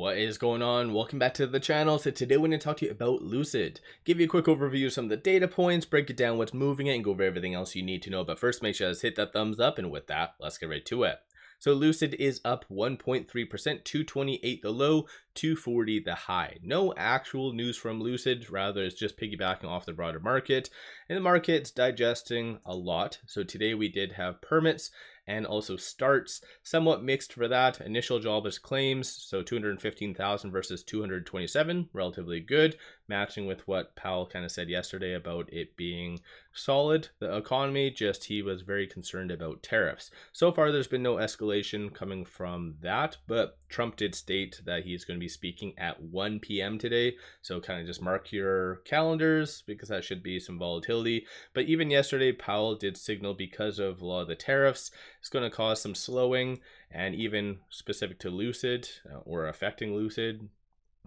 What is going on? Welcome back to the channel. So today we're going to talk to you about Lucid. Give you a quick overview of some of the data points, break it down what's moving it, and go over everything else you need to know. But first, make sure to hit that thumbs up, and with that, let's get right to it. So Lucid is up 1.3%, 228 the low, 240 the high. No actual news from Lucid, rather it's just piggybacking off the broader market. And the market's digesting a lot. So today we did have permits and also starts, somewhat mixed for that. Initial jobless claims, so 215,000 versus 227, relatively good, matching with what Powell kind of said yesterday about it being solid, the economy, just he was very concerned about tariffs. So far there's been no escalation coming from that, but Trump did state that he's going to be speaking at 1 p.m. today, so kind of just mark your calendars because that should be some volatility. But even yesterday Powell did signal because of a lot of the tariffs, it's going to cause some slowing, and even specific to Lucid or affecting Lucid,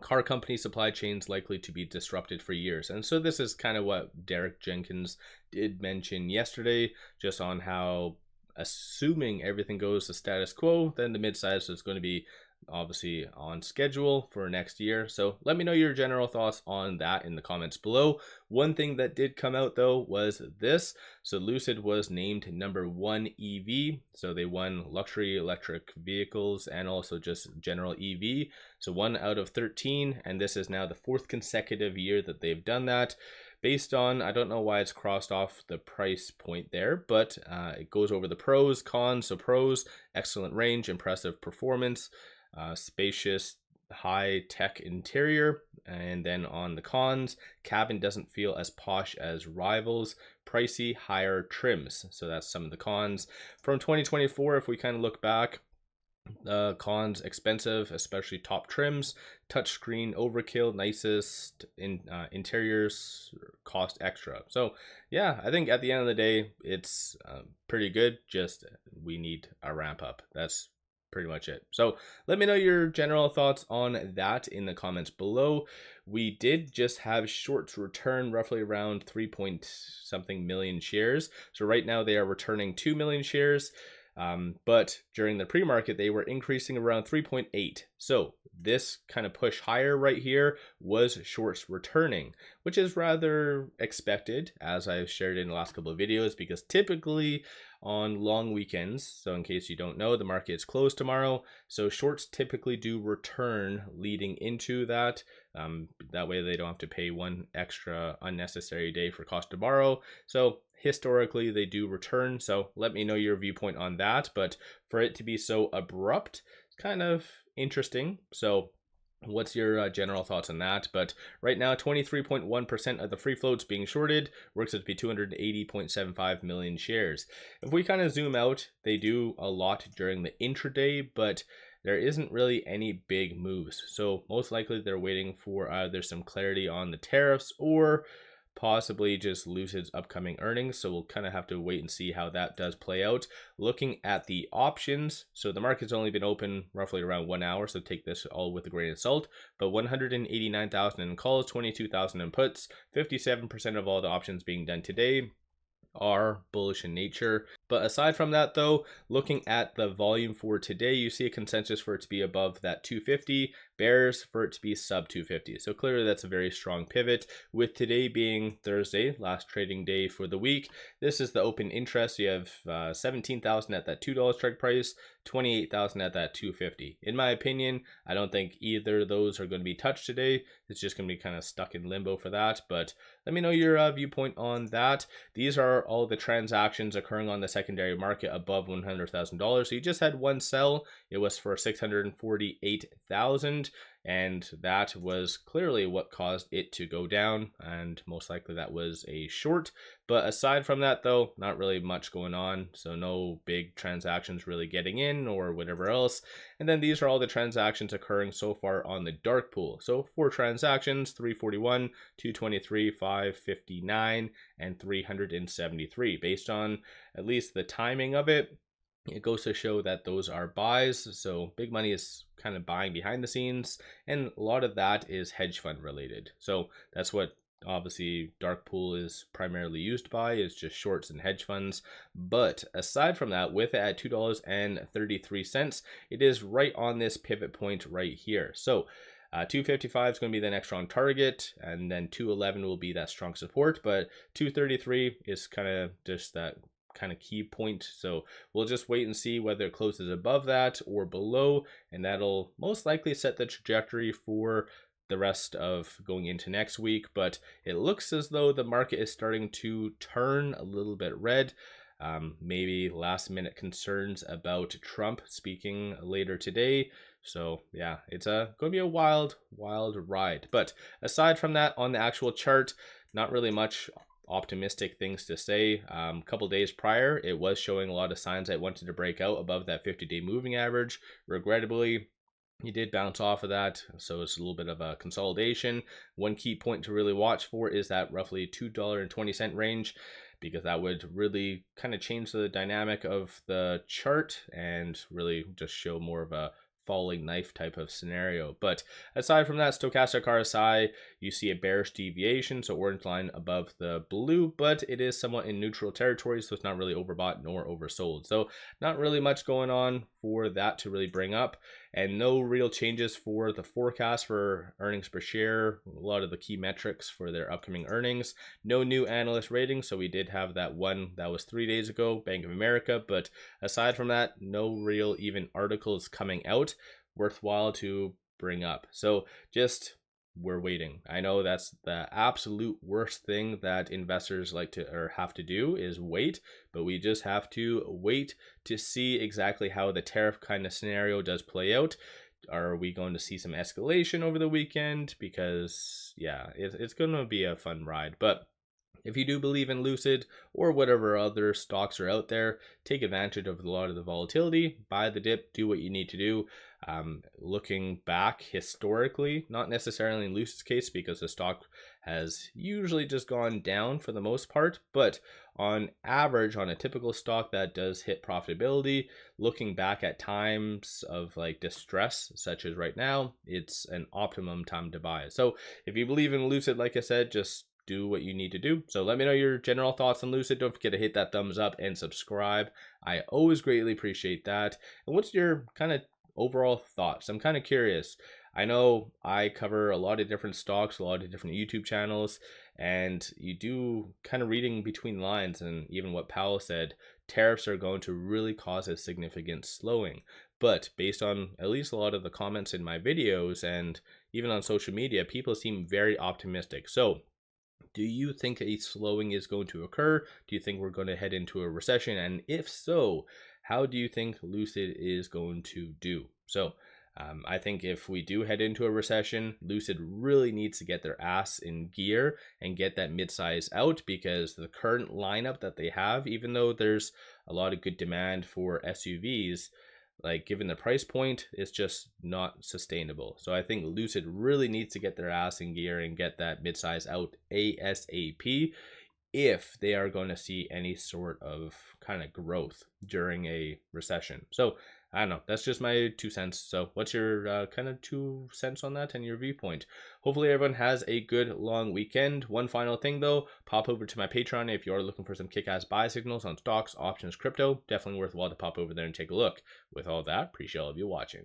car company supply chains likely to be disrupted for years. And so this is kind of what Derek Jenkins did mention yesterday, just on how, assuming everything goes to status quo, then the midsize is going to be obviously on schedule for next year. So let me know your general thoughts on that in the comments below. One thing that did come out though was this. So Lucid was named #1 EV. So they won luxury electric vehicles and also just general EV. So 1 out of 13, and this is now the 4th consecutive year that they've done that. Based on, I don't know why it's crossed off the price point there, but it goes over the pros, cons. So pros, excellent range, impressive performance, spacious, high-tech interior. And then on the cons, cabin doesn't feel as posh as rivals, pricey, higher trims. So that's some of the cons. From 2024, if we kind of look back, cons, expensive, especially top trims, touchscreen overkill, nicest interiors cost extra. So yeah, I think at the end of the day it's pretty good, just we need a ramp up. That's pretty much it. So let me know your general thoughts on that in the comments below. We did just have shorts return roughly around 3-something million shares. So right now they are returning 2 million shares. But during the pre-market, they were increasing around 3.8. So this kind of push higher right here was shorts returning, which is rather expected, as I've shared in the last couple of videos, because typically on long weekends, so in case you don't know, the market is closed tomorrow, so shorts typically do return leading into that. That way they don't have to pay one extra unnecessary day for cost to borrow. So historically they do return. So let me know your viewpoint on that. But for it to be so abrupt, it's kind of interesting. So what's your general thoughts on that? But right now 23.1% of the free float's being shorted, works out to be 280.75 million shares. If we kind of zoom out, they do a lot during the intraday, but there isn't really any big moves. So most likely they're waiting for either some clarity on the tariffs or possibly just Lucid's upcoming earnings. So we'll kind of have to wait and see how that does play out. Looking at the options, so the market's only been open roughly around 1 hour, so take this all with a grain of salt, but 189,000 in calls, 22,000 in puts, 57% of all the options being done today are bullish in nature. But aside from that though, looking at the volume for today, you see a consensus for it to be above that 250, bears for it to be sub 250. So clearly that's a very strong pivot, with today being Thursday, last trading day for the week. This is the open interest. You have 17,000 at that $2 strike price, 28,000 at that 250. In my opinion, I don't think either of those are going to be touched today. It's just going to be kind of stuck in limbo for that. But let me know your viewpoint on that. These are all the transactions occurring on the secondary market above $100,000. So you just had one sell. It was for 648,000. And that was clearly what caused it to go down, and most likely that was a short. But aside from that though, not really much going on, so no big transactions really getting in or whatever else. And then these are all the transactions occurring so far on the dark pool. So 4 transactions, 341, 223, 559, and 373. Based on at least the timing of it, it goes to show that those are buys. So big money is kind of buying behind the scenes, and a lot of that is hedge fund related. So that's what obviously dark pool is primarily used by, is just shorts and hedge funds. But aside from that, with it at $2.33, it is right on this pivot point right here. So 255 is going to be the next strong target, and then 211 will be that strong support, but 233 is kind of just that kind of key point. So we'll just wait and see whether it closes above that or below, and that'll most likely set the trajectory for the rest of going into next week. But it looks as though the market is starting to turn a little bit red. Maybe last minute concerns about Trump speaking later today. So yeah, it's going to be a wild ride. But aside from that, on the actual chart, not really much optimistic things to say. A couple days prior, it was showing a lot of signs that it wanted to break out above that 50-day moving average. Regrettably, he did bounce off of that, so it's a little bit of a consolidation. One key point to really watch for is that roughly $2.20 range, because that would really kind of change the dynamic of the chart and really just show more of a falling knife type of scenario. But aside from that, stochastic RSI, you see a bearish deviation, so orange line above the blue, but it is somewhat in neutral territory, so it's not really overbought nor oversold. So not really much going on for that to really bring up, and no real changes for the forecast for earnings per share, a lot of the key metrics for their upcoming earnings. No new analyst ratings, so we did have that one that was 3 days ago, Bank of America, but aside from that, no real even articles coming out worthwhile to bring up. So just we're waiting. I know that's the absolute worst thing that investors like to or have to do is wait, but we just have to wait to see exactly how the tariff kind of scenario does play out. Are we going to see some escalation over the weekend? Because yeah, it's going to be a fun ride. But if you do believe in Lucid or whatever other stocks are out there, take advantage of a lot of the volatility, buy the dip, do what you need to do. Looking back historically, not necessarily in Lucid's case because the stock has usually just gone down for the most part, but on average, on a typical stock that does hit profitability, looking back at times of like distress, such as right now, it's an optimum time to buy. So if you believe in Lucid, like I said, just do what you need to do. So let me know your general thoughts on Lucid. Don't forget to hit that thumbs up and subscribe. I always greatly appreciate that. And what's your kind of overall thoughts? I'm kind of curious. I know I cover a lot of different stocks, a lot of different YouTube channels, and you do kind of reading between lines, and even what Powell said, tariffs are going to really cause a significant slowing. But based on at least a lot of the comments in my videos and even on social media, people seem very optimistic. So do you think a slowing is going to occur? Do you think we're going to head into a recession? And if so, how do you think Lucid is going to do? So I think if we do head into a recession, Lucid really needs to get their ass in gear and get that midsize out, because the current lineup that they have, even though there's a lot of good demand for SUVs, like given the price point, it's just not sustainable. So I think Lucid really needs to get their ass in gear and get that midsize out ASAP if they are going to see any sort of kind of growth during a recession. So I don't know, that's just my 2 cents. So what's your kind of 2 cents on that and your viewpoint? Hopefully everyone has a good long weekend. One final thing though, pop over to my Patreon if you are looking for some kick-ass buy signals on stocks, options, crypto. Definitely worthwhile to pop over there and take a look. With all that, appreciate all of you watching.